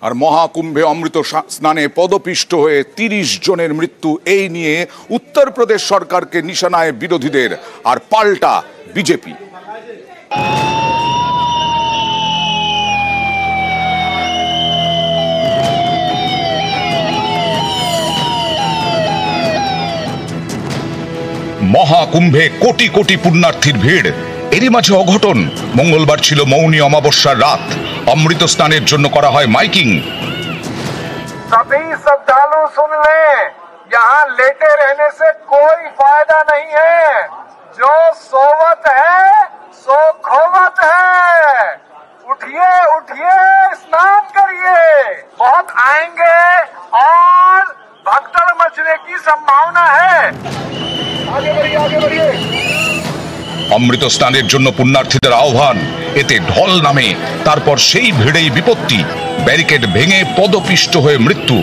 আর মহাকুম্ভে অমৃত স্নানে পদপিষ্ট হয়ে ৩০ জনের মৃত্যু, এই নিয়ে উত্তরপ্রদেশ সরকারকে নিশানায় বিরোধীদের, আর পাল্টা বিজেপি। মহাকুম্ভে কোটি কোটি পুণ্যার্থীর ভিড়, এরই মাঝে অঘটন। মঙ্গলবার ছিল মৌনী অমাবস্যার রাত। অমৃত স্নানের জন্য করা হয় মাইকিং। सभी श्रद्धालु सुन लें, यहाँ लेटे रहने से कोई फायदा नहीं है। जो सोवत है सो खोवत है। उठिए उठिए, स्नान करिए। बहुत आएंगे और भगदड़ मचने की संभावना है। आगे बढ़िए, आगे बढ़िए। অমৃত স্নানের জন্য পুণ্যার্থীদের আহ্বান, এতে ঢল নামে। তারপর সেই ভিড়েই বিপত্তি, ব্যারিকেড ভেঙে পদপিষ্ট হয়ে মৃত্যু।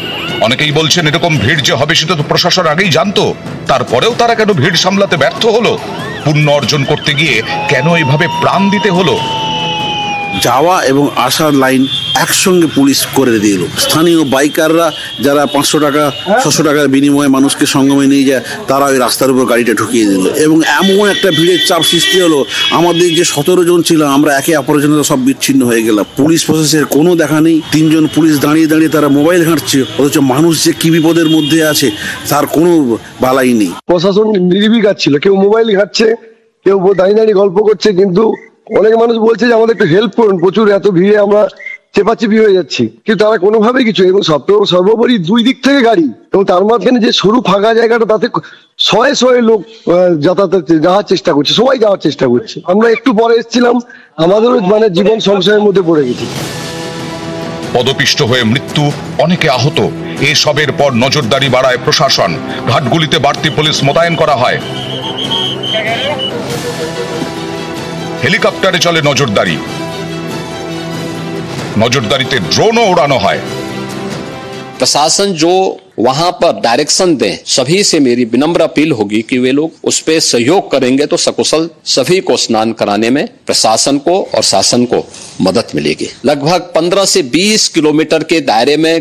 অনেকেই বলছেন এরকম ভিড় যে হবে সেটা তো প্রশাসন আগেই জানতো, তারপরেও তারা কেন ভিড় সামলাতে ব্যর্থ হলো? পুণ্য অর্জন করতে গিয়ে কেন এইভাবে প্রাণ দিতে হলো? যাওয়া এবং আসার লাইন একসঙ্গে পুলিশ করে দিল। স্থানীয় বাইকাররা যারা 500 টাকা 600 টাকার বিনিময়ে মানুষকে সঙ্গমে নিয়ে যায়, তারা ওই রাস্তার উপর গাড়িটা ঢুকিয়ে দিল এবং এমন একটা ভিড়ের চাপ সৃষ্টি হলো। আমাদের যে 17 জন ছিলাম, আমরা একে অপরের জন্য সব বিচ্ছিন্ন হয়ে গেলাম। পুলিশ প্রশাসনের কোনো দেখা নেই। 3 জন পুলিশ দাঁড়িয়ে দাঁড়িয়ে তারা মোবাইল ঘাঁটছে, অথচ মানুষ যে কি বিপদের মধ্যে আছে তার কোনো বালাই নেই। প্রশাসন নির্বিকার ছিল, কেউ মোবাইল ঘাঁটছে, কেউ দাঁড়িয়ে দাঁড়িয়ে গল্প করছে, কিন্তু অনেক মানুষ বলছে যে আমাদের একটু হেল্প করুন, প্রচুর এত ভিড়ে আমরা চেপাচেপি হয়ে যাচ্ছি, কিন্তু তারা কোনোভাবেই কিছু। এবং সর্বোপরি 2 দিক থেকে গাড়ি, এবং তার মাঝখানে যে সরু ফাঁকা জায়গাটা, তাতে শয়ে শয়ে লোক যাওয়ার চেষ্টা করছে, সবাই যাওয়ার চেষ্টা করছে। আমরা একটু পরে এসেছিলাম, আমাদেরও মানে জীবন সংশয়ের মধ্যে পড়ে গেছি। পদপিষ্ট হয়ে মৃত্যু, অনেকে আহত। এসবের পর নজরদারি বাড়ায় প্রশাসন। ঘাটগুলিতে বাড়তি পুলিশ মোতায়েন করা হয়। হেলিকপ্টারে চলে নজরদারি, নজরদারিতে ড্रोनও उड़ानो है। प्रशासन जो वहां पर डायरेक्शन दे, सभी से मेरी विनम्र अपील होगी कि वे लोग उस पे सहयोग करेंगे तो सकुशल सभी को स्नान कराने में प्रशासन को और शासन को मदद मिलेगी। लगभग 15 से 20 किलोमीटर के दायरे में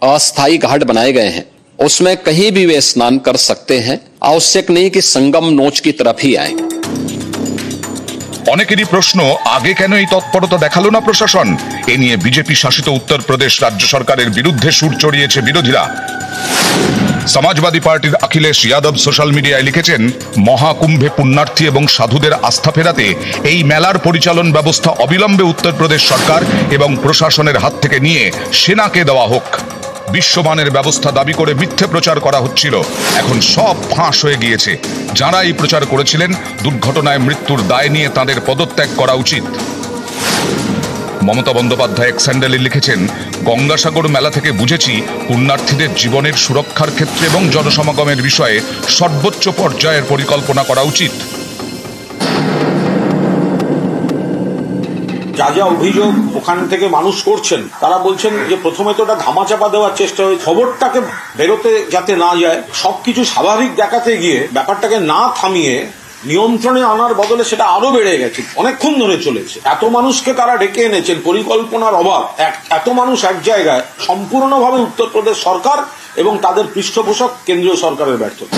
अस्थायी घाट बनाए गए हैं, उसमें कहीं भी वे स्नान कर सकते हैं। आवश्यक नहीं कि संगम नोच की तरफ ही आए। অনেকেরই প্রশ্ন, আগে কেন এই তৎপরতা দেখালো না প্রশাসন? এ নিয়ে বিজেপি শাসিত উত্তরপ্রদেশ রাজ্য সরকারের বিরুদ্ধে সুর চড়িয়েছে বিরোধীরা। সমাজবাদী পার্টির অখিলেশ যাদব সোশ্যাল মিডিয়ায় লিখেছেন, মহাকুম্ভে পুণ্যার্থী এবং সাধুদের আস্থা ফেরাতে এই মেলার পরিচালন ব্যবস্থা অবিলম্বে উত্তরপ্রদেশ সরকার এবং প্রশাসনের হাত থেকে নিয়ে সেনাকে দেওয়া হোক। বিশ্বমানের ব্যবস্থা দাবি করে মিথ্যে প্রচার করা হচ্ছিল, এখন সব ফাঁস হয়ে গিয়েছে। যারা এই প্রচার করেছিলেন, দুর্ঘটনায় মৃত্যুর দায় নিয়ে তাদের পদত্যাগ করা উচিত। মমতা বন্দ্যোপাধ্যায় এক স্যান্ডেলে লিখেছেন, গঙ্গাসাগর মেলা থেকে বুঝেছি পুণ্যার্থীদের জীবনের সুরক্ষার ক্ষেত্রে এবং জনসমাগমের বিষয়ে সর্বোচ্চ পর্যায়ের পরিকল্পনা করা উচিত। যা যা অভিযোগ ওখান থেকে মানুষ করছেন, তারা বলছেন যে প্রথমে তো ওটা ধামাচাপা দেওয়ার চেষ্টা হয়েছে, খবরটাকে বেরোতে যাতে না যায়, সবকিছু স্বাভাবিক দেখাতে গিয়ে ব্যাপারটাকে না থামিয়ে নিয়ন্ত্রণে আনার বদলে সেটা আরো বেড়ে গেছে। অনেকক্ষণ ধরে চলেছে। এত মানুষকে তারা ডেকে এনেছেন, পরিকল্পনার অভাব। এত মানুষ এক জায়গায়, সম্পূর্ণভাবে উত্তরপ্রদেশ সরকার এবং তাদের পৃষ্ঠপোষক কেন্দ্রীয় সরকারের ব্যর্থতা।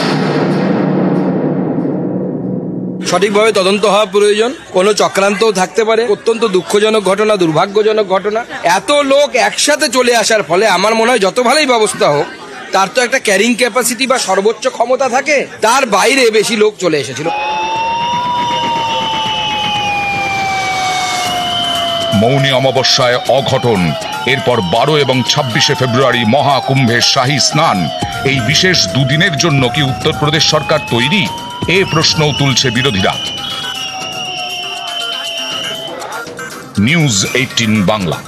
সঠিকভাবে তদন্ত হওয়া প্রয়োজন। কোনো চক্রান্তও থাকতে পারে। অত্যন্ত দুঃখজনক ঘটনা, দুর্ভাগ্যজনক ঘটনা। এত লোক একসাথে চলে আসার ফলে আমার মনে হয় যত ভালোই ব্যবস্থা হোক, তার তো একটা ক্যারিং ক্যাপাসিটি বা সর্বোচ্চ ক্ষমতা থাকে, তার বাইরে বেশি লোক চলে এসেছিল। মৌনী অমাবস্যায় অঘটন, এরপর 12 এবং 26শে ফেব্রুয়ারি মহাকুম্ভের শাহী স্নান। এই বিশেষ দুদিনের জন্য কি উত্তরপ্রদেশ সরকার তৈরি? এ প্রশ্নও তুলছে বিরোধীরা। নিউজ 18 বাংলা।